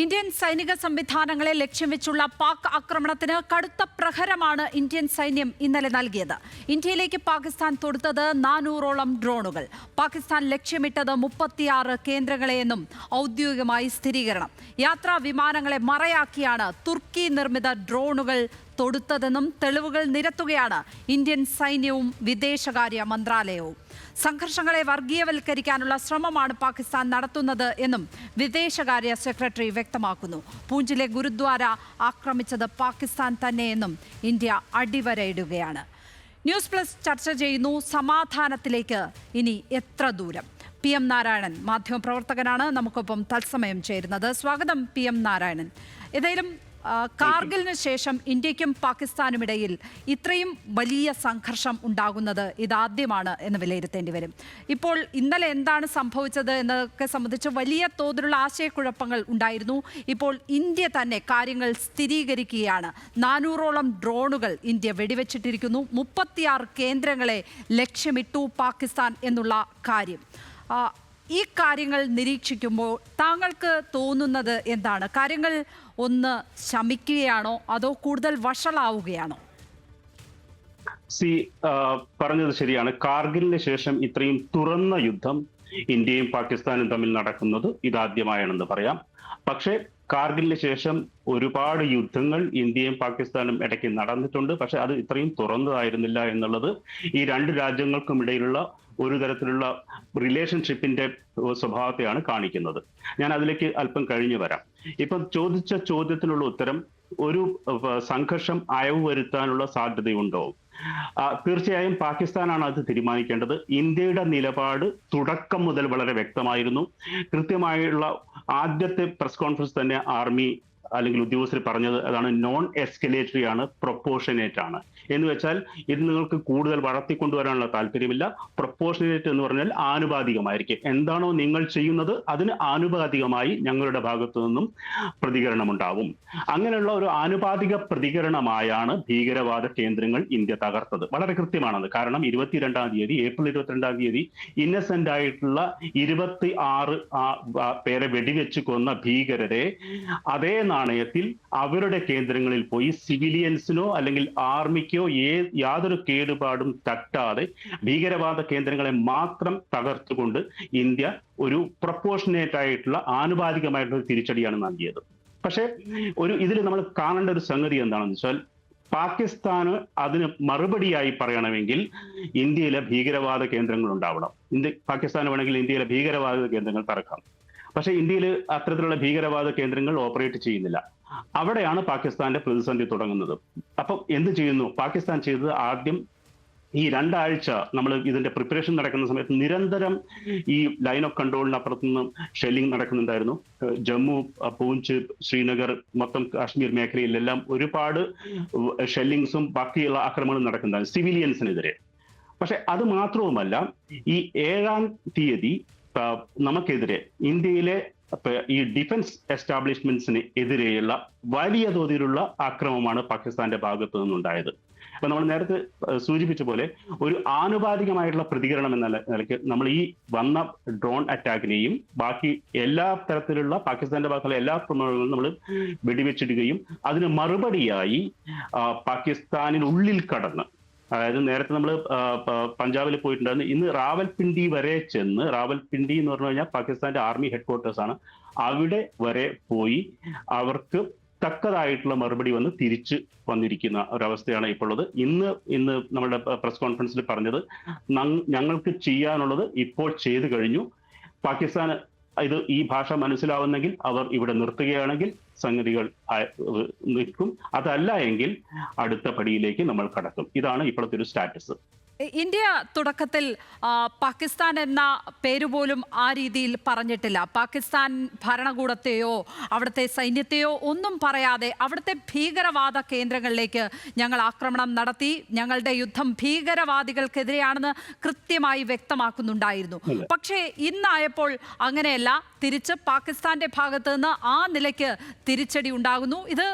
Indian സൈനിക സംവിധാനങ്ങളെ ലക്ഷ്യം വെച്ചുള്ള പാക് ആക്രമണത്തിന് കടുത്ത പ്രഹരമാണ് ഇന്ത്യൻ സൈന്യം ഇന്നലെ നൽകിയത്. ഇന്ത്യയിലേക്ക് പാകിസ്ഥാൻ തൊടുത്തത് 400ഓളം ഡ്രോണുകൾ. പാകിസ്ഥാൻ ലക്ഷ്യമിട്ടത് 36 കേന്ദ്രങ്ങളെയെന്നും ഔദ്യോഗികമായി സ്ഥിരീകരണം. യാത്രാ വിമാനങ്ങളെ മറയാക്കിയാണ് തുർക്കി നിർമ്മിത ഡ്രോണുകൾ തൊടുത്തതെന്നും തെളിവുകൾ നിരത്തുകയാണ് ഇന്ത്യൻ സൈന്യവും വിദേശകാര്യ മന്ത്രാലയവും. സംഘർഷങ്ങളെ വർഗീയവൽക്കരിക്കാനുള്ള ശ്രമമാണ് പാകിസ്ഥാൻ നടത്തുന്നത് എന്നും വിദേശകാര്യ സെക്രട്ടറി വ്യക്തമാക്കുന്നു. പൂഞ്ചിലെ ഗുരുദ്വാര ആക്രമിച്ചത് പാകിസ്ഥാൻ തന്നെയെന്നും ഇന്ത്യ അടിവരയിടുകയാണ്. ന്യൂസ് പ്ലസ് ചർച്ച ചെയ്യുന്നു സമാധാനത്തിലേക്ക് ഇനി എത്ര ദൂരം. PM നാരായണൻ മാധ്യമപ്രവർത്തകനാണ് നമുക്കൊപ്പം തത്സമയം ചേരുന്നത്. സ്വാഗതം PM നാരായണൻ. ഏതായാലും കാർഗിലിന് ശേഷം ഇന്ത്യക്കും പാകിസ്ഥാനും ഇടയിൽ ഇത്രയും വലിയ സംഘർഷം ഉണ്ടാകുന്നത് ഇതാദ്യമാണ് എന്ന് വിലയിരുത്തേണ്ടി വരും. ഇപ്പോൾ ഇന്നലെ എന്താണ് സംഭവിച്ചത് എന്നതൊക്കെ സംബന്ധിച്ച് വലിയ തോതിലുള്ള ആശയക്കുഴപ്പങ്ങൾ ഉണ്ടായിരുന്നു. ഇപ്പോൾ ഇന്ത്യ തന്നെ കാര്യങ്ങൾ സ്ഥിരീകരിക്കുകയാണ്. 400ഓളം ഡ്രോണുകൾ ഇന്ത്യ വെടിവെച്ചിട്ടിരിക്കുന്നു. 36 കേന്ദ്രങ്ങളെ ലക്ഷ്യമിട്ടു പാകിസ്ഥാൻ എന്നുള്ള കാര്യം. ഈ കാര്യങ്ങൾ നിരീക്ഷിക്കുമ്പോൾ താങ്കൾക്ക് തോന്നുന്നത് എന്താണ്? കാര്യങ്ങൾ ഒന്ന് ശമിക്കുകയാണോ അതോ കൂടുതൽ വഷളാവുകയാണോ? പറഞ്ഞത് ശരിയാണ്. കാർഗിലിന് ശേഷം ഇത്രയും തുറന്ന യുദ്ധം ഇന്ത്യയും പാകിസ്ഥാനും തമ്മിൽ നടക്കുന്നത് ഇതാദ്യമായാണെന്ന് പറയാം. പക്ഷേ കാർഗിലിന് ശേഷം ഒരുപാട് യുദ്ധങ്ങൾ ഇന്ത്യയും പാകിസ്ഥാനും ഇടയ്ക്ക് നടന്നിട്ടുണ്ട്. പക്ഷെ അത് ഇത്രയും തുറന്നതായിരുന്നില്ല എന്നുള്ളത് ഈ രണ്ട് രാജ്യങ്ങൾക്കും ഇടയിലുള്ള ഒരു തരത്തിലുള്ള റിലേഷൻഷിപ്പിന്റെ സ്വഭാവത്തെയാണ് കാണിക്കുന്നത്. ഞാൻ അതിലേക്ക് അല്പം കഴിഞ്ഞു വരാം. ഇപ്പം ചോദിച്ച ചോദ്യത്തിനുള്ള ഉത്തരം, ഒരു സംഘർഷം അയവ് വരുത്താനുള്ള സാധ്യതയുണ്ടോ? തീർച്ചയായും പാകിസ്ഥാനാണ് അത് തീരുമാനിക്കേണ്ടത്. ഇന്ത്യയുടെ നിലപാട് തുടക്കം മുതൽ വളരെ വ്യക്തമായിരുന്നു. കൃത്യമായുള്ള ആദ്യത്തെ പ്രസ് കോൺഫറൻസ് തന്നെ ആർമി അല്ലെങ്കിൽ ഉദ്യോഗസ്ഥർ പറഞ്ഞത് അതാണ്, നോൺ എസ്കലേറ്ററി ആണ്, പ്രൊപ്പോർഷനേറ്റ് ആണ്. എന്ന് വെച്ചാൽ ഇത് നിങ്ങൾക്ക് കൂടുതൽ വളർത്തിക്കൊണ്ടുവരാനുള്ള താല്പര്യമില്ല. പ്രൊപ്പോർഷനേറ്റ് എന്ന് പറഞ്ഞാൽ ആനുപാതികമായിരിക്കും. എന്താണോ നിങ്ങൾ ചെയ്യുന്നത് അതിന് ആനുപാതികമായി ഞങ്ങളുടെ ഭാഗത്തു നിന്നും പ്രതികരണം ഉണ്ടാവും. അങ്ങനെയുള്ള ഒരു ആനുപാതിക പ്രതികരണമായാണ് ഭീകരവാദ കേന്ദ്രങ്ങൾ ഇന്ത്യ തകർത്തത്. വളരെ കൃത്യമാണത്. കാരണം ഏപ്രിൽ 22 ഇന്നസെന്റ് ആയിട്ടുള്ള 26 പേരെ വെടിവെച്ച് കൊന്ന ഭീകരരെ അതേ നാണയത്തിൽ അവരുടെ കേന്ദ്രങ്ങളിൽ പോയി സിവിലിയൻസിനോ അല്ലെങ്കിൽ ആർമിക്കോ യാതൊരു കേടുപാടും തട്ടാതെ ഭീകരവാദ കേന്ദ്രങ്ങളെ മാത്രം തകർത്തുകൊണ്ട് ഇന്ത്യ ഒരു പ്രൊപ്പോർഷനേറ്റ് ആയിട്ടുള്ള ആനുപാതികമായിട്ടുള്ള തിരിച്ചടിയാണ് നൽകിയത്. പക്ഷെ ഇതിൽ നമ്മൾ കാണേണ്ട ഒരു സംഗതി എന്താണെന്ന് വെച്ചാൽ, പാകിസ്ഥാന് അതിന് മറുപടിയായി പറയണമെങ്കിൽ ഇന്ത്യയിലെ ഭീകരവാദ കേന്ദ്രങ്ങൾ ഉണ്ടാവണം. പാകിസ്ഥാന് വേണമെങ്കിൽ ഇന്ത്യയിലെ ഭീകരവാദ കേന്ദ്രങ്ങൾ തകർക്കാം. പക്ഷെ ഇന്ത്യയിൽ അത്തരത്തിലുള്ള ഭീകരവാദ കേന്ദ്രങ്ങൾ ഓപ്പറേറ്റ് ചെയ്യുന്നില്ല. അവിടെയാണ് പാകിസ്ഥാന്റെ പ്രതിസന്ധി തുടങ്ങുന്നത്. അപ്പം എന്ത് ചെയ്യുന്നു പാകിസ്ഥാൻ ചെയ്തത്? ആദ്യം ഈ 2 ആഴ്ച നമ്മൾ ഇതിന്റെ പ്രിപ്പറേഷൻ നടക്കുന്ന സമയത്ത് നിരന്തരം ഈ ലൈൻ ഓഫ് കൺട്രോളിനപ്പുറത്തു നിന്ന് ഷെല്ലിംഗ് നടക്കുന്നുണ്ടായിരുന്നു. ജമ്മു, പൂഞ്ച്, ശ്രീനഗർ, മൊത്തം കാശ്മീർ മേഖലയിലെല്ലാം ഒരുപാട് ഷെല്ലിങ്സും ബാക്കിയുള്ള ആക്രമണങ്ങളും നടക്കുന്നുണ്ടായിരുന്നു സിവിലിയൻസിനെതിരെ. പക്ഷെ അത് മാത്രവുമല്ല, ഈ 7-ാം തീയതി നമുക്കെതിരെ ഇന്ത്യയിലെ ഈ ഡിഫൻസ് എസ്റ്റാബ്ലിഷ്മെന്റ്സിന് എതിരെയുള്ള വലിയ തോതിലുള്ള ആക്രമണമാണ് പാകിസ്ഥാന്റെ ഭാഗത്തു നിന്നുണ്ടായത്. അപ്പൊ നമ്മൾ നേരത്തെ സൂചിപ്പിച്ച പോലെ ഒരു ആനുപാതികമായിട്ടുള്ള പ്രതികരണം എന്ന നിലയ്ക്ക് നമ്മൾ ഈ വന്ന ഡ്രോൺ അറ്റാക്കിനെയും ബാക്കി എല്ലാ തരത്തിലുള്ള പാകിസ്ഥാന്റെ ഭാഗത്തുള്ള എല്ലാ പ്രമുഖങ്ങളും നമ്മൾ വെടിവെച്ചിടുകയും അതിന് മറുപടിയായി പാകിസ്ഥാനിനുള്ളിൽ കടന്ന്, അതായത് നേരത്തെ നമ്മൾ പഞ്ചാബിൽ പോയിട്ടുണ്ടായിരുന്നു, ഇന്ന് റാവൽപിണ്ടി വരെ ചെന്ന്, റാവൽപിണ്ടി എന്ന് പറഞ്ഞു കഴിഞ്ഞാൽ പാകിസ്ഥാന്റെ ആർമി ഹെഡ്ക്വാർട്ടേഴ്സ് ആണ്, അവിടെ വരെ പോയി അവർക്ക് തക്കതായിട്ടുള്ള മറുപടി വന്ന് തിരിച്ചു വന്നിരിക്കുന്ന ഒരവസ്ഥയാണ് ഇപ്പോൾ ഉള്ളത്. ഇന്ന് നമ്മുടെ പ്രസ് കോൺഫറൻസിൽ പറഞ്ഞത്, ഞങ്ങൾക്ക് ചെയ്യാനുള്ളത് ഇപ്പോൾ ചെയ്തു കഴിഞ്ഞു. പാകിസ്ഥാൻ ഈ ഭാഷ മനസ്സിലാവുന്നെങ്കിൽ അവർ ഇവിടെ നിർത്തുകയാണെങ്കിൽ സംഗതികൾ നിൽക്കും. അതല്ല എങ്കിൽ അടുത്ത പടിയിലേക്ക് നമ്മൾ കടക്കും. ഇതാണ് ഇപ്പോഴത്തെ ഒരു സ്റ്റാറ്റസ്. ഇന്ത്യ തുടക്കത്തിൽ പാകിസ്ഥാൻ എന്ന പേര് പോലും ആ രീതിയിൽ പറഞ്ഞിട്ടില്ല. പാകിസ്ഥാൻ ഭരണകൂടത്തെയോ അവിടുത്തെ സൈന്യത്തെയോ ഒന്നും പറയാതെ അവിടുത്തെ ഭീകരവാദ കേന്ദ്രങ്ങളിലേക്ക് ഞങ്ങൾ ആക്രമണം നടത്തി, ഞങ്ങളുടെ യുദ്ധം ഭീകരവാദികൾക്കെതിരെയാണെന്ന് കൃത്യമായി വ്യക്തമാക്കുന്നുണ്ടായിരുന്നു. പക്ഷേ ഇന്നായപ്പോൾ അങ്ങനെയല്ല. തിരിച്ച് പാകിസ്ഥാന്റെ ഭാഗത്ത് നിന്ന് ആ നിലയ്ക്ക് തിരിച്ചടി ഉണ്ടാകുന്നു. ഇത്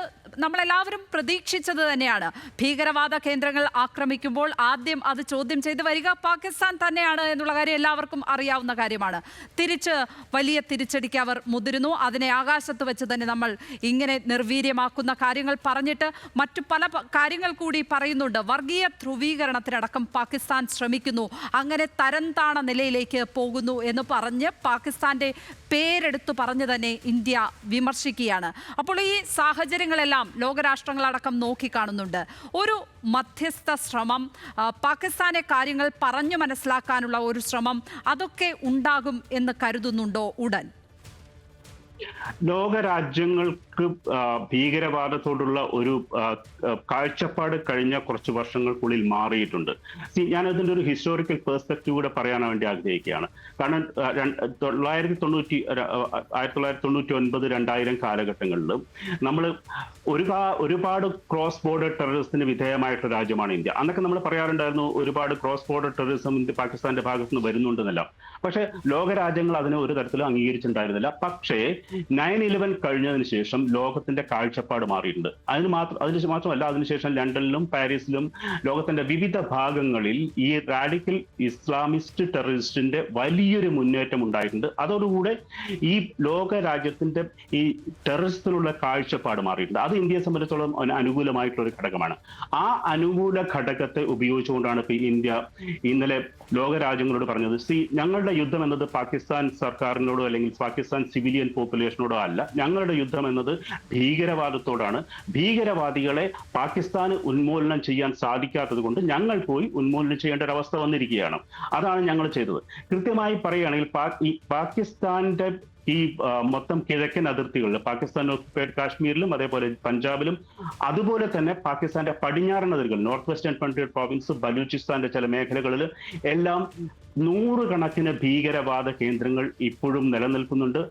നമ്മളെല്ലാവരും പ്രതീക്ഷിച്ചത് തന്നെയാണ്. ഭീകരവാദ കേന്ദ്രങ്ങൾ ആക്രമിക്കുമ്പോൾ ആദ്യം അത് ചോദ്യം ചെയ്ത് വരിക പാകിസ്ഥാൻ തന്നെയാണ് എന്നുള്ള കാര്യം എല്ലാവർക്കും അറിയാവുന്ന കാര്യമാണ്. തിരിച്ച് വലിയ തിരിച്ചടിക്ക് അവർ മുതിരുന്നു. അതിനെ ആകാശത്ത് വെച്ച് തന്നെ നമ്മൾ ഇങ്ങനെ നിർവീര്യമാക്കുന്ന കാര്യങ്ങൾ പറഞ്ഞിട്ട് മറ്റു പല കാര്യങ്ങൾ കൂടി പറയുന്നുണ്ട്. വർഗീയ ധ്രുവീകരണത്തിനടക്കം പാകിസ്ഥാൻ ശ്രമിക്കുന്നു, അങ്ങനെ തരംതാണ നിലയിലേക്ക് പോകുന്നു എന്ന് പറഞ്ഞ് പാകിസ്ഥാന്റെ പേരെടുത്തു പറഞ്ഞ് തന്നെ ഇന്ത്യ വിമർശിക്കുകയാണ്. അപ്പോൾ ഈ സാഹചര്യങ്ങളെല്ലാം ലോകരാഷ്ട്രങ്ങളടക്കം നോക്കിക്കാണുന്നുണ്ട്. ഒരു മധ്യസ്ഥ ശ്രമം, പാകിസ്ഥാനെ കാര്യങ്ങൾ പറഞ്ഞു മനസ്സിലാക്കാനുള്ള ഒരു ശ്രമം, അതൊക്കെ ഉണ്ടാകും എന്ന് കരുതുന്നുണ്ടോ ഉടൻ? ലോകരാജ്യങ്ങൾക്ക് ഭീകരവാദത്തോടുള്ള ഒരു കാഴ്ചപ്പാട് കഴിഞ്ഞ കുറച്ച് വർഷങ്ങൾക്കുള്ളിൽ മാറിയിട്ടുണ്ട്. ഞാൻ അതിൻ്റെ ഒരു ഹിസ്റ്റോറിക്കൽ പെർസ്പെക്റ്റീവ് കൂടെ പറയാൻ വേണ്ടി ആഗ്രഹിക്കുകയാണ്. കാരണം 1999-2000 കാലഘട്ടങ്ങളിൽ നമ്മൾ ഒരുപാട് ക്രോസ് ബോർഡർ ടെററിസത്തിന് വിധേയമായിട്ടുള്ള രാജ്യമാണ് ഇന്ത്യ. അന്നൊക്കെ നമ്മൾ പറയാറുണ്ടായിരുന്നു ഒരുപാട് ക്രോസ് ബോർഡർ ടെററിസം പാകിസ്ഥാന്റെ ഭാഗത്ത് നിന്ന് വരുന്നുണ്ടെന്നല്ല. പക്ഷേ ലോകരാജ്യങ്ങൾ അതിനെ ഒരു തരത്തിലും അംഗീകരിച്ചിട്ടുണ്ടായിരുന്നില്ല. പക്ഷേ 9/11 കഴിഞ്ഞതിന് ശേഷം ലോകത്തിന്റെ കാഴ്ചപ്പാട് മാറിയിട്ടുണ്ട്. അതിന് മാത്രമല്ല, അതിനുശേഷം ലണ്ടനിലും പാരീസിലും ലോകത്തിന്റെ വിവിധ ഭാഗങ്ങളിൽ ഈ റാഡിക്കൽ ഇസ്ലാമിസ്റ്റ് ടെററിസ്റ്റിന്റെ വലിയൊരു മുന്നേറ്റം ഉണ്ടായിട്ടുണ്ട്. അതോടുകൂടെ ഈ ലോക രാജ്യത്തിന്റെ ഈ ടെററിസത്തിലുള്ള കാഴ്ചപ്പാട് മാറിയിട്ടുണ്ട്. അത് ഇന്ത്യയെ സംബന്ധിച്ചോളം അനുകൂലമായിട്ടുള്ള ഒരു ഘടകമാണ്. ആ അനുകൂല ഘടകത്തെ ഉപയോഗിച്ചുകൊണ്ടാണ് ഇപ്പൊ ഇന്ത്യ ഇന്നലെ ലോകരാജ്യങ്ങളോട് പറഞ്ഞത്, ഞങ്ങളുടെ യുദ്ധം എന്നത് പാകിസ്ഥാൻ സർക്കാരിനോടോ അല്ലെങ്കിൽ പാകിസ്ഥാൻ സിവിലിയൻ പോപ്പുലേഷനോടോ അല്ല, ഞങ്ങളുടെ യുദ്ധം എന്നത് ഭീകരവാദത്തോടാണ്. ഭീകരവാദികളെ പാകിസ്ഥാന് ഉന്മൂലനം ചെയ്യാൻ സാധിക്കാത്തത് കൊണ്ട് ഞങ്ങൾ പോയി ഉന്മൂലനം ചെയ്യേണ്ട ഒരു അവസ്ഥ വന്നിരിക്കുകയാണ്. അതാണ് ഞങ്ങൾ ചെയ്തത്. കൃത്യമായി പറയുകയാണെങ്കിൽ പാകിസ്ഥാന്റെ ഈ മൊത്തം കിഴക്കൻ അതിർത്തികളിൽ, പാകിസ്ഥാൻ ഓക്യുപ്പൈഡ് കാശ്മീരിലും അതേപോലെ പഞ്ചാബിലും അതുപോലെ തന്നെ പാകിസ്ഥാന്റെ പടിഞ്ഞാറൻ അതിർകൾ, നോർത്ത് വെസ്റ്റേൺ പഞ്ചാബ് പ്രോവിൻസ്, ബലൂചിസ്ഥാന്റെ ചില മേഖലകളിൽ എല്ലാം നൂറുകണക്കിന് ഭീകരവാദ കേന്ദ്രങ്ങൾ ഇപ്പോഴും നിലനിൽക്കുന്നുണ്ട്.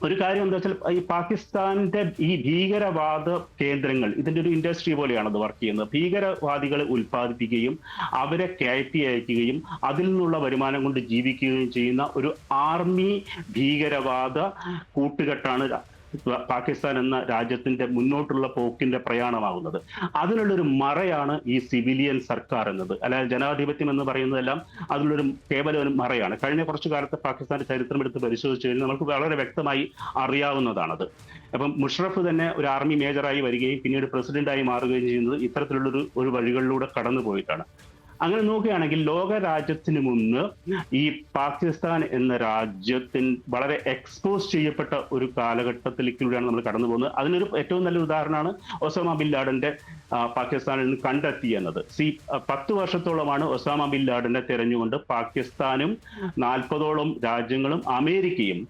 ഒരു കാര്യം എന്താ വെച്ചാൽ ഈ പാകിസ്ഥാന്റെ ഈ ഭീകരവാദ കേന്ദ്രങ്ങൾ ഇതിന്റെ ഒരു ഇൻഡസ്ട്രി പോലെയാണ് അത് വർക്ക് ചെയ്യുന്നത്. ഭീകരവാദികളെ ഉൽപ്പാദിപ്പിക്കുകയും അവരെ കയറ്റി അയക്കുകയും അതിൽ നിന്നുള്ള വരുമാനം കൊണ്ട് ജീവിക്കുകയും ചെയ്യുന്ന ഒരു ആർമി ഭീകരവാദ കൂട്ടുകെട്ടാണ് പാകിസ്ഥാൻ എന്ന രാജ്യത്തിന്റെ മുന്നോട്ടുള്ള പോക്കിന്റെ പ്രയാണമാകുന്നത്. അതിനുള്ളൊരു മറയാണ് ഈ സിവിലിയൻ സർക്കാർ എന്നത്. അല്ലാതെ ജനാധിപത്യം എന്ന് പറയുന്നതെല്ലാം അതിനുള്ളൊരു കേവലം ഒരു മറയാണ്. കഴിഞ്ഞ കുറച്ചു കാലത്ത് പാകിസ്ഥാന്റെ ചരിത്രം എടുത്ത് പരിശോധിച്ചു കഴിഞ്ഞാൽ നമുക്ക് വളരെ വ്യക്തമായി അറിയാവുന്നതാണത്. അപ്പം മുഷറഫ് തന്നെ ഒരു ആർമി മേജറായി വരികയും പിന്നീട് പ്രസിഡന്റായി മാറുകയും ചെയ്യുന്നത് ഇത്തരത്തിലുള്ളൊരു വഴികളിലൂടെ കടന്നു പോയിട്ടാണ്. അങ്ങനെ നോക്കുകയാണെങ്കിൽ ലോക രാജ്യത്തിന് മുന്ന് ഈ പാകിസ്ഥാൻ എന്ന രാജ്യത്തിന് വളരെ എക്സ്പോസ് ചെയ്യപ്പെട്ട ഒരു കാലഘട്ടത്തിലേക്കൂടെയാണ് നമ്മൾ കടന്നു പോകുന്നത്. അതിനൊരു ഏറ്റവും നല്ല ഉദാഹരണമാണ് ഒസാമ ബിൻ ലാഡന്റെ പാകിസ്ഥാനിൽ നിന്ന് കണ്ടെത്തി എന്നത്. 10 വർഷത്തോളമാണ് ഒസാമ ബിൻ ലാഡനെ തെരഞ്ഞുകൊണ്ട് പാകിസ്ഥാനും 40ഓളം രാജ്യങ്ങളും അമേരിക്കയും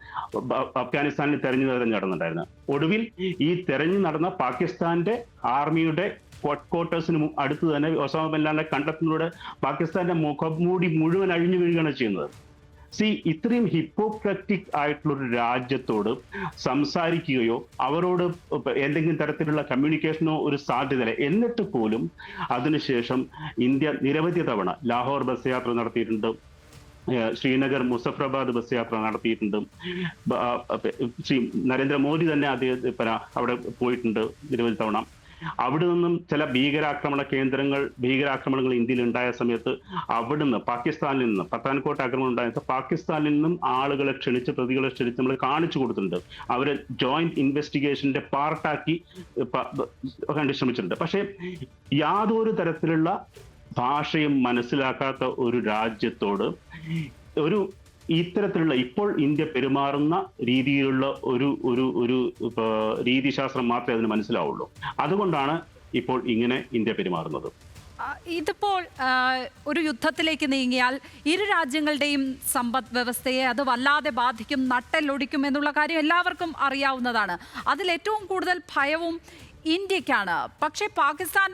അഫ്ഗാനിസ്ഥാനിൽ തെരഞ്ഞു നടന്നിട്ടുണ്ടായിരുന്നത്. ഒടുവിൽ ഈ തെരഞ്ഞു നടന്ന പാകിസ്ഥാന്റെ ആർമിയുടെ ഹെഡ്ക്വാർട്ടേഴ്സിന് അടുത്ത് തന്നെ ഒസാമ ബിൻ ലാഡനെ കണ്ടെത്തുന്നതിലൂടെ പാകിസ്ഥാന്റെ മുഖംമൂടി മുഴുവൻ അഴിഞ്ഞു വീഴുകയാണ് ചെയ്യുന്നത്. ഇത്രയും ഹിപ്പോക്രറ്റിക് ആയിട്ടുള്ള ഒരു രാജ്യത്തോട് സംസാരിക്കുകയോ അവരോട് എന്തെങ്കിലും തരത്തിലുള്ള കമ്മ്യൂണിക്കേഷനോ ഒരു സാധ്യതയില്ല. എന്നിട്ട് പോലും അതിനുശേഷം ഇന്ത്യ നിരവധി തവണ ലാഹോർ ബസ് യാത്ര നടത്തിയിട്ടുണ്ട്, ശ്രീനഗർ മുസഫറാബാദ് ബസ് യാത്ര നടത്തിയിട്ടുണ്ട്. ശ്രീ നരേന്ദ്രമോദി തന്നെ അദ്ദേഹം അവിടെ പോയിട്ടുണ്ട് നിരവധി തവണ. അവിടെ നിന്നും ചില ഭീകരാക്രമണങ്ങൾ ഇന്ത്യയിൽ ഉണ്ടായ സമയത്ത് അവിടുന്ന് പാകിസ്ഥാനിൽ നിന്ന് പത്താൻകോട്ട് ആക്രമണം ഉണ്ടായ പാകിസ്ഥാനിൽ നിന്നും ആളുകളെ ക്ഷണിച്ച് പ്രതികളെ ക്ഷണിച്ച് നമ്മൾ കാണിച്ചു കൊടുത്തിട്ടുണ്ട്. അവരെ ജോയിന്റ് ഇൻവെസ്റ്റിഗേഷന്റെ പാർട്ടാക്കി കണ്ടു ശ്രമിച്ചിട്ടുണ്ട്. പക്ഷേ യാതൊരു തരത്തിലുള്ള ഭാഷയും മനസ്സിലാക്കാത്ത ഒരു രാജ്യത്തോട് ഇത്തരത്തിലുള്ള ഇപ്പോൾ ഇന്ത്യ പെരുമാറുന്ന രീതിയിലുള്ള ഒരു രീതിശാസ്ത്രം മാത്രമേ അതിന് മനസ്സിലാവുള്ളൂ. അതുകൊണ്ടാണ് ഇപ്പോൾ ഇങ്ങനെ ഇന്ത്യ പെരുമാറുന്നത്. ഇതിപ്പോൾ ഒരു യുദ്ധത്തിലേക്ക് നീങ്ങിയാൽ ഇരു രാജ്യങ്ങളുടെയും സമ്പദ് വ്യവസ്ഥയെ അത് വല്ലാതെ ബാധിക്കും, നട്ടെല്ലൊടിക്കും എന്നുള്ള കാര്യം എല്ലാവർക്കും അറിയാവുന്നതാണ്. അതിലേറ്റവും കൂടുതൽ ഭയവും ഇന്ത്യക്കാണ്. പക്ഷേ പാകിസ്ഥാൻ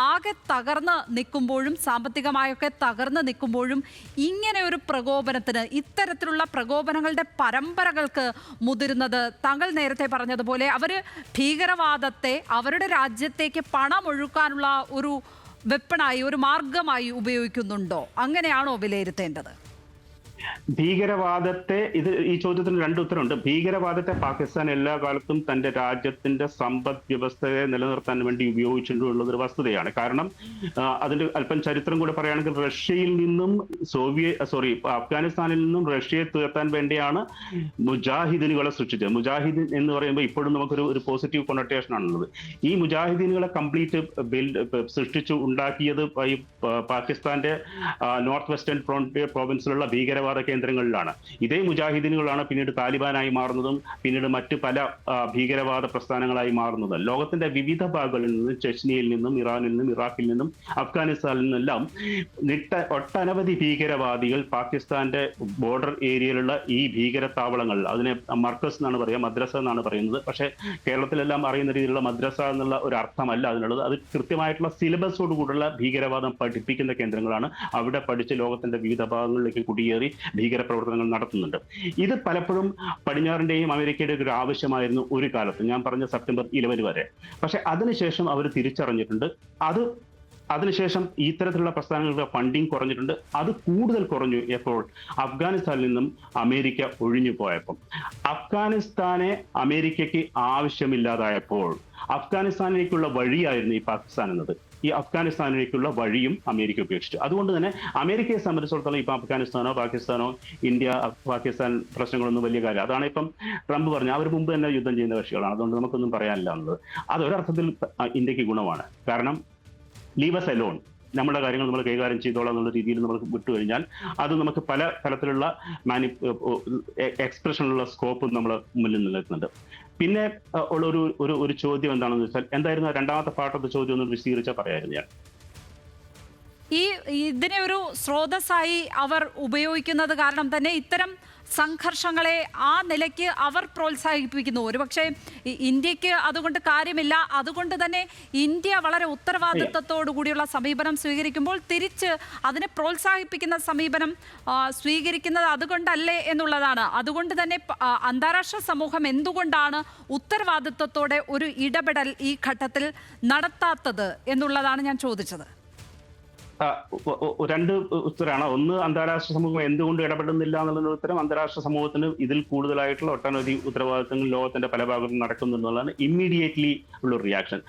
ആകെ തകർന്ന് നിൽക്കുമ്പോഴും സാമ്പത്തികമായൊക്കെ തകർന്ന് നിൽക്കുമ്പോഴും ഇങ്ങനെ ഒരു പ്രകോപനത്തിന്, ഇത്തരത്തിലുള്ള പ്രകോപനങ്ങളുടെ പരമ്പരകൾക്ക് മുതിരുന്നത് താങ്കൾ നേരത്തെ പറഞ്ഞതുപോലെ അവർ ഭീകരവാദത്തെ അവരുടെ രാജ്യത്തേക്ക് പണമൊഴുക്കാനുള്ള ഒരു വെപ്പണായി, ഒരു മാർഗമായി ഉപയോഗിക്കുന്നുണ്ടോ? അങ്ങനെയാണോ വിലയിരുത്തേണ്ടത്? ഭീകരവാദത്തെ ഈ ചോദ്യത്തിന് രണ്ട് ഉത്തരമുണ്ട്. ഭീകരവാദത്തെ പാകിസ്ഥാൻ എല്ലാ കാലത്തും തന്റെ രാജ്യത്തിന്റെ സമ്പദ് വ്യവസ്ഥയെ നിലനിർത്താൻ വേണ്ടി ഉപയോഗിച്ചിട്ടുള്ളത് ഒരു വസ്തുതയാണ്. കാരണം അതിന്റെ അല്പം ചരിത്രം കൂടെ പറയുകയാണെങ്കിൽ റഷ്യയിൽ നിന്നും അഫ്ഗാനിസ്ഥാനിൽ നിന്നും റഷ്യയെ തുരത്താൻ വേണ്ടിയാണ് മുജാഹിദീനുകളെ സൃഷ്ടിച്ചത്. മുജാഹിദീൻ എന്ന് പറയുമ്പോൾ ഇപ്പോഴും നമുക്കൊരു പോസിറ്റീവ് കൊണോട്ടേഷൻ ആണുള്ളത്. ഈ മുജാഹിദീനുകളെ കംപ്ലീറ്റ് സൃഷ്ടിച്ചു ഉണ്ടാക്കിയത് ഈ പാകിസ്ഥാന്റെ നോർത്ത് വെസ്റ്റേൺ പ്രോവിൻസിലുള്ള ഭീകരവാദ കേന്ദ്രങ്ങളിലാണ്. ഇതേ മുജാഹിദീനുകളാണ് പിന്നീട് താലിബാനായി മാറുന്നതും പിന്നീട് മറ്റ് പല ഭീകരവാദ പ്രസ്ഥാനങ്ങളായി മാറുന്നതും. ലോകത്തിന്റെ വിവിധ ഭാഗങ്ങളിൽ നിന്നും, ചെച്നിയയിൽ നിന്നും, ഇറാനിൽ നിന്നും, ഇറാഖിൽ നിന്നും, അഫ്ഗാനിസ്ഥാനിൽ നിന്നെല്ലാം ഒട്ടനവധി ഭീകരവാദികൾ പാകിസ്ഥാന്റെ ബോർഡർ ഏരിയയിലുള്ള ഈ ഭീകര താവളങ്ങൾ, അതിനെ മർക്കസ് എന്നാണ് പറയുക, മദ്രസ എന്നാണ് പറയുന്നത്. പക്ഷേ കേരളത്തിലെല്ലാം അറിയുന്ന രീതിയിലുള്ള മദ്രസ എന്നുള്ള ഒരു അർത്ഥമല്ല അതിനുള്ളത്. അത് കൃത്യമായിട്ടുള്ള സിലബസോട് കൂടിയുള്ള ഭീകരവാദം പഠിപ്പിക്കുന്ന കേന്ദ്രങ്ങളാണ്. അവിടെ പഠിച്ച് ലോകത്തിന്റെ വിവിധ ഭാഗങ്ങളിലേക്ക് കുടിയേറി ഭീകരപ്രവർത്തനങ്ങൾ നടത്തുന്നുണ്ട്. ഇത് പലപ്പോഴും പടിഞ്ഞാറിന്റെയും അമേരിക്കയുടെയും ഒരു ആവശ്യമായിരുന്നു ഒരു കാലത്ത്, ഞാൻ പറഞ്ഞ സെപ്റ്റംബർ 11 വരെ. പക്ഷെ അതിനുശേഷം അവർ തിരിച്ചറിഞ്ഞിട്ടുണ്ട്. അതിനുശേഷം ഇത്തരത്തിലുള്ള പ്രസ്ഥാനങ്ങൾക്ക് ഫണ്ടിങ് കുറഞ്ഞിട്ടുണ്ട്. അത് കൂടുതൽ കുറഞ്ഞു എപ്പോൾ അഫ്ഗാനിസ്ഥാനിൽ നിന്നും അമേരിക്ക ഒഴിഞ്ഞു പോയപ്പോൾ. അഫ്ഗാനിസ്ഥാനെ അമേരിക്കയ്ക്ക് ആവശ്യമില്ലാതായപ്പോൾ അഫ്ഗാനിസ്ഥാനിലേക്കുള്ള വഴിയായിരുന്നു ഈ പാകിസ്ഥാൻ എന്നത്. ഈ അഫ്ഗാനിസ്ഥാനിലേക്കുള്ള വഴിയും അമേരിക്ക ഉപേക്ഷിച്ചു. അതുകൊണ്ട് തന്നെ അമേരിക്കയെ സംബന്ധിച്ചിടത്തോളം ഇപ്പൊ അഫ്ഗാനിസ്ഥാനോ പാകിസ്ഥാനോ ഇന്ത്യ പാകിസ്ഥാൻ പ്രശ്നങ്ങളൊന്നും വലിയ കാര്യം. അതാണ് ഇപ്പം ട്രംപ് പറഞ്ഞ അവർ മുമ്പ് തന്നെ യുദ്ധം ചെയ്യുന്ന കക്ഷികളാണ്. അതുകൊണ്ട് നമുക്കൊന്നും പറയാനില്ല എന്നുള്ളത്. അതൊരർത്ഥത്തിൽ ഇന്ത്യക്ക് ഗുണമാണ്. കാരണം ലീവ് അസ് അലോൺ, നമ്മുടെ കാര്യങ്ങൾ നമ്മൾ കൈകാര്യം ചെയ്തോളാം എന്നുള്ള രീതിയിൽ നമ്മൾ വിട്ടുകഴിഞ്ഞാൽ അത് നമുക്ക് പല തരത്തിലുള്ള എക്സ്പ്രഷനുള്ള സ്കോപ്പ് നമ്മുടെ മുന്നിൽ നിലനിൽക്കുന്നുണ്ട്. പിന്നെ ഉള്ള ഒരു ചോദ്യം എന്താണെന്ന് വെച്ചാൽ, എന്തായിരുന്നു രണ്ടാമത്തെ പാർട്ടത്തെ ചോദ്യം ഒന്ന് വിശദീകരിച്ചാൽ പറയായിരുന്നു ഞാൻ. ഇതിനെ ഒരു സ്രോതസ്സായി അവർ ഉപയോഗിക്കുന്നത് കാരണം തന്നെ ഇത്തരം സംഘർഷങ്ങളെ ആ നിലയ്ക്ക് അവർ പ്രോത്സാഹിപ്പിക്കുന്നു. ഒരുപക്ഷെ ഇന്ത്യക്ക് അതുകൊണ്ട് കാര്യമില്ല. അതുകൊണ്ട് തന്നെ ഇന്ത്യ വളരെ ഉത്തരവാദിത്വത്തോടു കൂടിയുള്ള സമീപനം സ്വീകരിക്കുമ്പോൾ തിരിച്ച് അതിനെ പ്രോത്സാഹിപ്പിക്കുന്ന സമീപനം സ്വീകരിക്കുന്നത് അതുകൊണ്ടല്ലേ എന്നുള്ളതാണ്. അതുകൊണ്ട് തന്നെ അന്താരാഷ്ട്ര സമൂഹം എന്തുകൊണ്ടാണ് ഉത്തരവാദിത്വത്തോടെ ഒരു ഇടപെടൽ ഈ ഘട്ടത്തിൽ നടത്താത്തത് എന്നുള്ളതാണ് ഞാൻ ചോദിച്ചത്. രണ്ട് ഉത്തരമാണ്. ഒന്ന്, അന്താരാഷ്ട്ര സമൂഹം എന്തുകൊണ്ട് ഇടപെടുന്നില്ല എന്നുള്ള ഉത്തരം. അന്താരാഷ്ട്ര സമൂഹത്തിന് ഇതിൽ കൂടുതലായിട്ടുള്ള ഒട്ടനവധി ഉത്തരവാദിത്തങ്ങൾ ലോകത്തിന്റെ പല ഭാഗത്തും നടക്കുന്നു എന്നുള്ളതാണ് ഇമ്മീഡിയറ്റ്ലി ഉള്ള റിയാക്ഷൻ.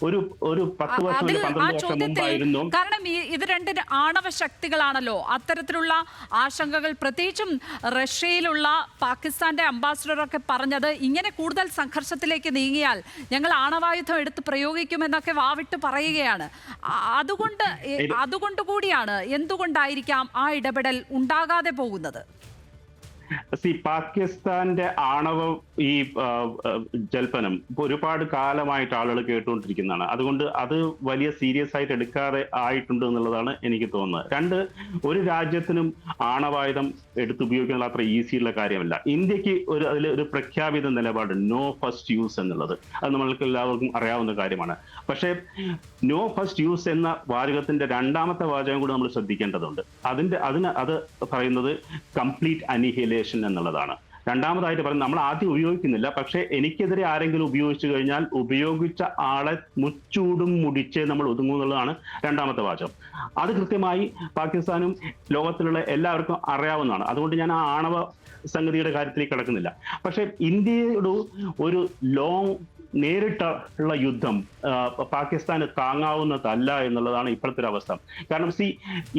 ഒരു 10 വർഷം 12 വർഷം മുമ്പായിരുന്നു. കാരണം ഇത് രണ്ട് ആണവ ശക്തികളാണല്ലോ. അത്തരത്തിലുള്ള ആശങ്കകൾ, പ്രത്യേകിച്ചും റഷ്യയിലുള്ള പാകിസ്ഥാന്റെ അംബാസിഡറൊക്കെ പറഞ്ഞത് ഇങ്ങനെ കൂടുതൽ സംഘർഷത്തിലേക്ക് നീങ്ങിയാൽ ഞങ്ങൾ ആണവായുധം എടുത്ത് പ്രയോഗിക്കുമെന്നൊക്കെ വാവിട്ട് പറയുകയാണ്. അതുകൊണ്ട് കൂടിയാണ് എന്തുകൊണ്ടായിരിക്കാം ആ ഇടപെടൽ ഉണ്ടാകാതെ പോകുന്നത്? പാകിസ്ഥാന്റെ ആണവ ഈ ജൽപ്പനം ഒരുപാട് കാലമായിട്ട് ആളുകൾ കേട്ടുകൊണ്ടിരിക്കുന്നതാണ്. അതുകൊണ്ട് അത് വലിയ സീരിയസ് ആയിട്ട് എടുക്കാതെ ആയിട്ടുണ്ട് എന്നുള്ളതാണ് എനിക്ക് തോന്നുന്നത്. രണ്ട്, ഒരു രാജ്യത്തിനും ആണവായുധം എടുത്തുപയോഗിക്കുന്നത് അത്ര ഈസിയുള്ള കാര്യമല്ല. ഇന്ത്യക്ക് അതിലൊരു പ്രഖ്യാപിത നിലപാട്, നോ ഫസ്റ്റ് യൂസ് എന്നുള്ളത്. അത് നമ്മൾക്ക് എല്ലാവർക്കും അറിയാവുന്ന കാര്യമാണ്. പക്ഷേ നോ ഫസ്റ്റ് യൂസ് എന്ന വാചകത്തിന്റെ രണ്ടാമത്തെ വാചകം കൂടി നമ്മൾ ശ്രദ്ധിക്കേണ്ടതുണ്ട്. അത് പറയുന്നത് കംപ്ലീറ്റ് അനിഹിലേഷൻ എന്നുള്ളതാണ്. രണ്ടാമതായിട്ട് പറയുന്നത്, നമ്മൾ ആദ്യം ഉപയോഗിക്കുന്നില്ല, പക്ഷെ എനിക്കെതിരെ ആരെങ്കിലും ഉപയോഗിച്ചു കഴിഞ്ഞാൽ ഉപയോഗിച്ച ആളെ മുച്ചൂടും മുടിച്ചേ നമ്മൾ ഒതുങ്ങും എന്നുള്ളതാണ് രണ്ടാമത്തെ വാചകം. അത് കൃത്യമായി പാകിസ്ഥാനും ലോകത്തിലുള്ള എല്ലാവർക്കും അറിയാവുന്നതാണ്. അതുകൊണ്ട് ഞാൻ ആ ആണവ സംഗതിയുടെ കാര്യത്തിലേക്ക് കിടക്കുന്നില്ല. പക്ഷെ ഇന്ത്യയുടെ ഒരു നേരിട്ടുള്ള യുദ്ധം പാകിസ്ഥാന് താങ്ങാവുന്നതല്ല എന്നുള്ളതാണ് ഇപ്പോഴത്തെ ഒരു അവസ്ഥ. കാരണം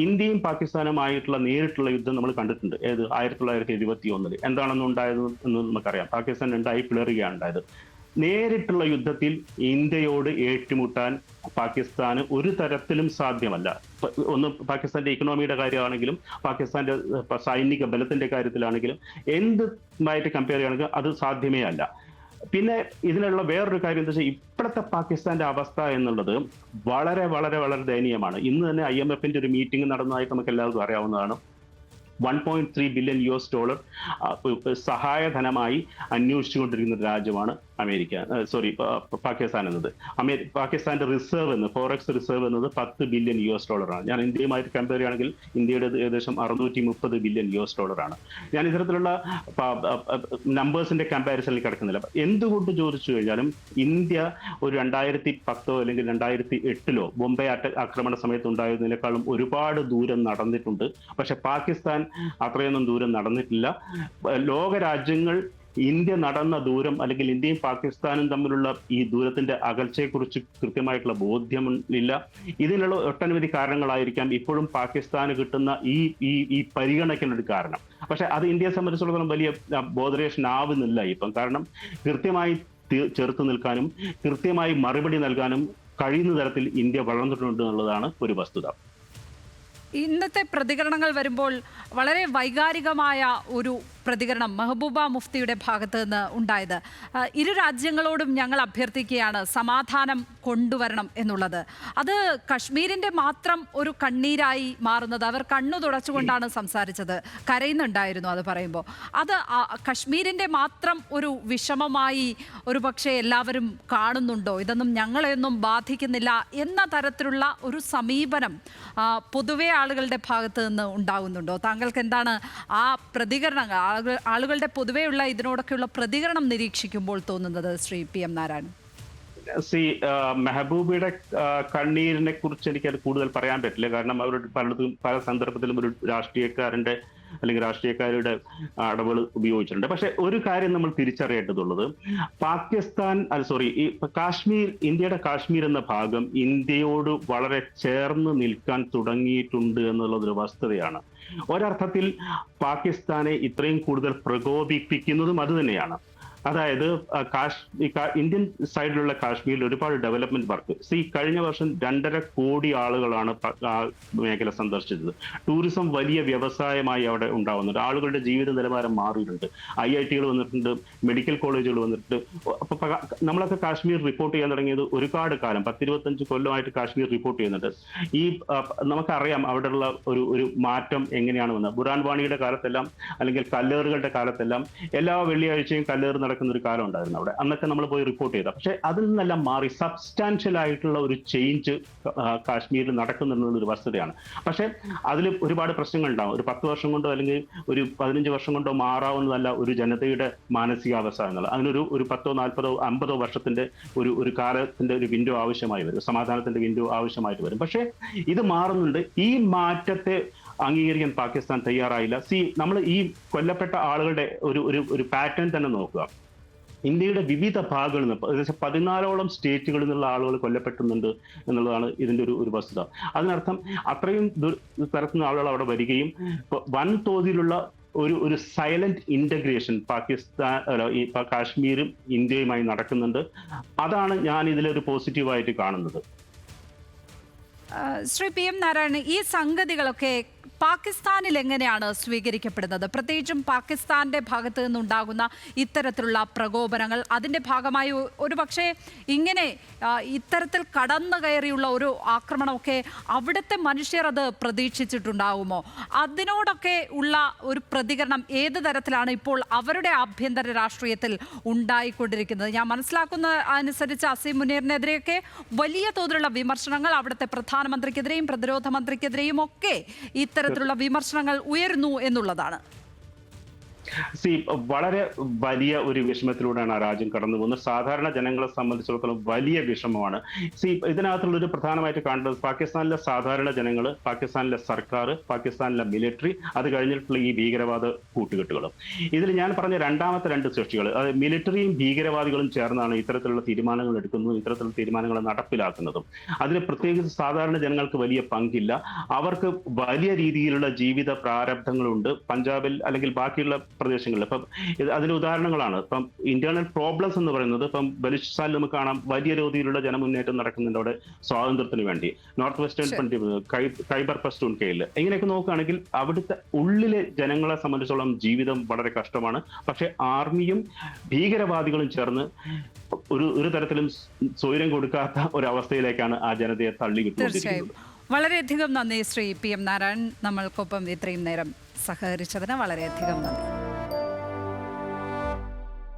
ഇന്ത്യയും പാകിസ്ഥാനുമായിട്ടുള്ള നേരിട്ടുള്ള യുദ്ധം നമ്മൾ കണ്ടിട്ടുണ്ട്. 1971 എന്താണെന്ന് ഉണ്ടായത് എന്ന് നമുക്കറിയാം. പാകിസ്ഥാൻ രണ്ടായി പിളറുകയാണ് ഉണ്ടായത്. നേരിട്ടുള്ള യുദ്ധത്തിൽ ഇന്ത്യയോട് ഏറ്റുമുട്ടാൻ പാകിസ്ഥാന് ഒരു തരത്തിലും സാധ്യമല്ല. ഒന്ന് പാകിസ്ഥാന്റെ ഇക്കണോമിയുടെ കാര്യമാണെങ്കിലും പാകിസ്ഥാന്റെ സൈനിക ബലത്തിന്റെ കാര്യത്തിലാണെങ്കിലും എന്തുമായിട്ട് കമ്പയർ ചെയ്യുകയാണെങ്കിൽ അത് സാധ്യമേ അല്ല. പിന്നെ ഇതിനുള്ള വേറൊരു കാര്യം എന്താ വെച്ചാൽ, ഇപ്പോഴത്തെ പാകിസ്ഥാന്റെ അവസ്ഥ എന്നുള്ളത് വളരെ വളരെ വളരെ ദയനീയമാണ്. ഇന്ന് തന്നെ IMFന്റെ ഒരു മീറ്റിംഗ് നടന്നതായിട്ട് നമുക്ക് എല്ലാവർക്കും അറിയാവുന്നതാണ്. $1.3 ബില്യൺ സഹായധനമായി അന്വേഷിച്ചുകൊണ്ടിരിക്കുന്ന രാജ്യമാണ് പാകിസ്ഥാൻ എന്നത്. പാകിസ്ഥാന്റെ റിസർവ് ഫോറക്സ് റിസർവ് എന്നത് $10 ബില്യൺ ആണ്. ഞാൻ ഇന്ത്യയുമായിട്ട് കമ്പയർ ചെയ്യുകയാണെങ്കിൽ ഇന്ത്യയുടെ ഏകദേശം $630 ബില്യൺ ആണ്. ഞാൻ ഇത്തരത്തിലുള്ള നമ്പേഴ്സിന്റെ കമ്പാരിസണിൽ കിടക്കുന്നില്ല. എന്തുകൊണ്ട് ചോദിച്ചു കഴിഞ്ഞാലും ഇന്ത്യ ഒരു 2010 അല്ലെങ്കിൽ 2008 ബോംബെ ആക്രമണ സമയത്ത് ഉണ്ടായതിനേക്കാളും ഒരുപാട് ദൂരം നടന്നിട്ടുണ്ട്. പക്ഷെ പാകിസ്ഥാൻ അത്രയൊന്നും ദൂരം നടന്നിട്ടില്ല. ലോകരാജ്യങ്ങൾ ഇന്ത്യ നടന്ന ദൂരം അല്ലെങ്കിൽ ഇന്ത്യയും പാകിസ്ഥാനും തമ്മിലുള്ള ഈ ദൂരത്തിന്റെ അകൽച്ചയെക്കുറിച്ച് കൃത്യമായിട്ടുള്ള ബോധ്യമില്ല. ഇതിനുള്ള ഒട്ടനവധി കാരണങ്ങളായിരിക്കാം ഇപ്പോഴും പാകിസ്ഥാന് കിട്ടുന്ന ഈ പരിഗണനയ്ക്കുള്ളൊരു കാരണം. പക്ഷെ അത് ഇന്ത്യയെ സംബന്ധിച്ചിടത്തോളം വലിയ ബോധറേഷൻ ആവുന്നില്ല ഇപ്പം. കാരണം കൃത്യമായി ചെറുത്തു നിൽക്കാനും കൃത്യമായി മറുപടി നൽകാനും കഴിയുന്ന തരത്തിൽ ഇന്ത്യ വളർന്നിട്ടുണ്ട് എന്നുള്ളതാണ് ഒരു വസ്തുത. ഇന്നത്തെ പ്രതികരണങ്ങൾ വരുമ്പോൾ വളരെ വൈകാരികമായ ഒരു പ്രതികരണം മെഹബൂബ മുഫ്തിയുടെ ഭാഗത്ത് നിന്ന് ഉണ്ടായത്. ഇരു രാജ്യങ്ങളോടും ഞങ്ങൾ അഭ്യർത്ഥിക്കുകയാണ് സമാധാനം കൊണ്ടുവരണം എന്നുള്ളത്. അത് കശ്മീരിൻ്റെ മാത്രം ഒരു കണ്ണീരായി മാറുന്നത്. അവർ കണ്ണു തുടച്ചുകൊണ്ടാണ് സംസാരിച്ചത്, കരയുന്നുണ്ടായിരുന്നു അത് പറയുമ്പോൾ. അത് കശ്മീരിൻ്റെ മാത്രം ഒരു വിഷമമായി ഒരു പക്ഷേ എല്ലാവരും കാണുന്നുണ്ടോ? ഇതൊന്നും ഞങ്ങളെയൊന്നും ബാധിക്കുന്നില്ല എന്ന തരത്തിലുള്ള ഒരു സമീപനം പൊതുവെ ആളുകളുടെ ഭാഗത്ത് നിന്ന് ഉണ്ടാകുന്നുണ്ടോ? താങ്കൾക്ക് എന്താണ് ആ പ്രതികരണങ്ങൾ, ആളുകളുടെ പൊതുവെയുള്ള ഇതിനോടൊക്കെയുള്ള പ്രതികരണം നിരീക്ഷിക്കുമ്പോൾ തോന്നുന്നത് ശ്രീ PM നാരായണൻ? മെഹബൂബയുടെ കണ്ണീരിനെ കുറിച്ച് എനിക്കത് കൂടുതൽ പറയാൻ പറ്റില്ല. കാരണം അവർ പല സന്ദർഭത്തിലും ഒരു രാഷ്ട്രീയക്കാരന്റെ അല്ലെങ്കിൽ രാഷ്ട്രീയക്കാരുടെ അടവുകൾ ഉപയോഗിച്ചിട്ടുണ്ട്. പക്ഷെ ഒരു കാര്യം നമ്മൾ തിരിച്ചറിയേണ്ടതുള്ളത്, കാശ്മീർ, ഇന്ത്യയുടെ കാശ്മീർ എന്ന ഭാഗം ഇന്ത്യയോട് വളരെ ചേർന്ന് നിൽക്കാൻ തുടങ്ങിയിട്ടുണ്ട് എന്നുള്ളതൊരു വസ്തുതയാണ്. ഒരർത്ഥത്തിൽ പാകിസ്ഥാനെ ഇത്രയും കൂടുതൽ പ്രകോപിപ്പിക്കുന്നതും അത് തന്നെയാണ്. അതായത് ഇന്ത്യൻ സൈഡിലുള്ള കാശ്മീരിൽ ഒരുപാട് ഡെവലപ്മെന്റ് വർക്ക്. കഴിഞ്ഞ വർഷം 2.5 കോടി ആളുകളാണ് മേഖല സന്ദർശിച്ചത്. ടൂറിസം വലിയ വ്യവസായമായി അവിടെ ഉണ്ടാവുന്നുണ്ട്. ആളുകളുടെ ജീവിത നിലവാരം മാറിയിട്ടുണ്ട്. IIT-കൾ വന്നിട്ടുണ്ട്, മെഡിക്കൽ കോളേജുകൾ വന്നിട്ടുണ്ട്. അപ്പൊ നമ്മളൊക്കെ കാശ്മീർ റിപ്പോർട്ട് ചെയ്യാൻ തുടങ്ങിയത് ഒരുപാട് കാലം, 10-25 കൊല്ലമായിട്ട് കാശ്മീർ റിപ്പോർട്ട് ചെയ്യുന്നുണ്ട്. നമുക്കറിയാം അവിടെയുള്ള ഒരു മാറ്റം എങ്ങനെയാണ് വന്നത്. ബുറാൻ വാണിയുടെ കാലത്തെല്ലാം അല്ലെങ്കിൽ കല്ലേറുകളുടെ കാലത്തെല്ലാം എല്ലാ വെള്ളിയാഴ്ചയും കല്ലേറ് നടക്കുന്ന ഒരു കാലം ഉണ്ടായിരുന്നു അവിടെ. അന്നൊക്കെ നമ്മൾ പോയി റിപ്പോർട്ട് ചെയ്ത. പക്ഷെ അതിൽ നിന്നെല്ലാം മാറി സബ്സ്റ്റാൻഷ്യൽ ആയിട്ടുള്ള ഒരു ചേഞ്ച് കാശ്മീരിൽ നടക്കുന്നുള്ളൊരു വസ്തുതയാണ്. പക്ഷെ അതിൽ ഒരുപാട് പ്രശ്നങ്ങൾ ഉണ്ടാവും. ഒരു 10 വർഷം കൊണ്ടോ അല്ലെങ്കിൽ ഒരു 15 വർഷം കൊണ്ടോ മാറാവുന്നതല്ല ഒരു ജനതയുടെ മാനസികാവസ്ഥ എന്നുള്ളത്. അതിനൊരു 10, 40, 50 വർഷത്തിന്റെ ഒരു കാലത്തിന്റെ ഒരു വിൻഡോ ആവശ്യമായി വരും, സമാധാനത്തിന്റെ വിൻഡോ ആവശ്യമായിട്ട് വരും. പക്ഷെ ഇത് മാറുന്നുണ്ട്. ഈ മാറ്റത്തെ അംഗീകരിക്കാൻ പാകിസ്ഥാൻ തയ്യാറായില്ല. നമ്മൾ ഈ കൊല്ലപ്പെട്ട ആളുകളുടെ ഒരു പാറ്റേൺ തന്നെ നോക്കുക. ഇന്ത്യയുടെ വിവിധ ഭാഗങ്ങളിൽ നിന്ന് ഏകദേശം 14ഓളം സ്റ്റേറ്റുകളിൽ നിന്നുള്ള ആളുകൾ കൊല്ലപ്പെട്ടുന്നുണ്ട് എന്നുള്ളതാണ് ഇതിന്റെ ഒരു വസ്തുത. അതിനർത്ഥം അത്രയും തരത്തിൽ നിന്ന് ആളുകൾ അവിടെ വരികയും വൻതോതിലുള്ള ഒരു സൈലന്റ് ഇന്റഗ്രേഷൻ കാശ്മീരും ഇന്ത്യയുമായി നടക്കുന്നുണ്ട്. അതാണ് ഞാൻ ഇതിലൊരു പോസിറ്റീവായിട്ട് കാണുന്നത്. ശ്രീ PM നാരായണൻ, ഈ സംഗതികളൊക്കെ പാകിസ്ഥാനിൽ എങ്ങനെയാണ് സ്വീകരിക്കപ്പെടുന്നത്? പ്രത്യേകിച്ചും പാകിസ്ഥാന്റെ ഭാഗത്ത് നിന്നുണ്ടാകുന്ന ഇത്തരത്തിലുള്ള പ്രകോപനങ്ങൾ, അതിൻ്റെ ഭാഗമായി ഒരുപക്ഷെ ഇങ്ങനെ ഇത്തരത്തിൽ കടന്നു കയറിയുള്ള ഒരു ആക്രമണമൊക്കെ അവിടുത്തെ മനുഷ്യർ അത് പ്രതീക്ഷിച്ചിട്ടുണ്ടാകുമോ? അതിനോടൊക്കെ ഉള്ള ഒരു പ്രതികരണം ഏത് തരത്തിലാണ് ഇപ്പോൾ അവരുടെ ആഭ്യന്തര രാഷ്ട്രീയത്തിൽ ഉണ്ടായിക്കൊണ്ടിരിക്കുന്നത്? ഞാൻ മനസ്സിലാക്കുന്ന അനുസരിച്ച് അസീം മുനീറിനെതിരെയൊക്കെ വലിയ തോതിലുള്ള വിമർശനങ്ങൾ അവിടുത്തെ പ്രധാനമന്ത്രിക്കെതിരെയും പ്രതിരോധ മന്ത്രിക്കെതിരെയും ഒക്കെ ഇത്തരത്തിലുള്ള വിമർശനങ്ങൾ ഉയരുന്നു എന്നുള്ളതാണ്. വളരെ വലിയ ഒരു വിഷമത്തിലൂടെയാണ് ആ രാജ്യം കടന്നു പോകുന്നത്. സാധാരണ ജനങ്ങളെ സംബന്ധിച്ചിടത്തോളം വലിയ വിഷമമാണ്. ഇതിനകത്തുള്ള ഒരു പ്രധാനമായിട്ട് കാണുന്നത് പാകിസ്ഥാനിലെ സാധാരണ ജനങ്ങൾ, പാകിസ്ഥാനിലെ സർക്കാർ, പാകിസ്ഥാനിലെ മിലിറ്ററി, അത് കഴിഞ്ഞിട്ടുള്ള ഈ ഭീകരവാദ കൂട്ടുകെട്ടുകളും. ഇതിൽ ഞാൻ പറഞ്ഞ രണ്ടാമത്തെ 2 സൃഷ്ടികൾ, അത് മിലിറ്ററിയും ഭീകരവാദികളും ചേർന്നാണ് ഇത്തരത്തിലുള്ള തീരുമാനങ്ങൾ എടുക്കുന്നതും ഇത്തരത്തിലുള്ള തീരുമാനങ്ങൾ നടപ്പിലാക്കുന്നതും. അതിൽ പ്രത്യേകിച്ച് സാധാരണ ജനങ്ങൾക്ക് വലിയ പങ്കില്ല. അവർക്ക് വലിയ രീതിയിലുള്ള ജീവിത പ്രാരബ്ധങ്ങളുണ്ട് പഞ്ചാബിൽ അല്ലെങ്കിൽ ബാക്കിയുള്ള പ്രദേശങ്ങളിൽ. ഇപ്പം അതിന് ഉദാഹരണങ്ങളാണ്. ഇപ്പം ഇന്റേണൽ പ്രോബ്ലംസ് എന്ന് പറയുന്നത്, ഇപ്പം ബലൂചിസ്ഥാനിൽ നമുക്ക് കാണാം വലിയ രീതിയിലുള്ള ജനമുന്നേറ്റം നടക്കുന്നുണ്ട് അവിടെ സ്വാതന്ത്ര്യത്തിന് വേണ്ടി. നോർത്ത് വെസ്റ്റേൺ ഖൈബർ പഷ്തൂൺഖ്വയിൽ ഇങ്ങനെയൊക്കെ നോക്കുകയാണെങ്കിൽ അവിടുത്തെ ഉള്ളിലെ ജനങ്ങളെ സംബന്ധിച്ചോളം ജീവിതം വളരെ കഷ്ടമാണ്. പക്ഷെ ആർമിയും ഭീകരവാദികളും ചേർന്ന് ഒരു തരത്തിലും സ്വൈരം കൊടുക്കാത്ത ഒരവസ്ഥയിലേക്കാണ് ആ ജനതയെ തള്ളിവിട്ടുകൊണ്ടിരിക്കുന്നത്. വളരെയധികം നന്ദി ശ്രീ PM നാരായണൻ. നമ്മൾക്കൊപ്പം ഇത്രയും നേരം സഹകരിച്ചതിന് വളരെയധികം നന്ദി.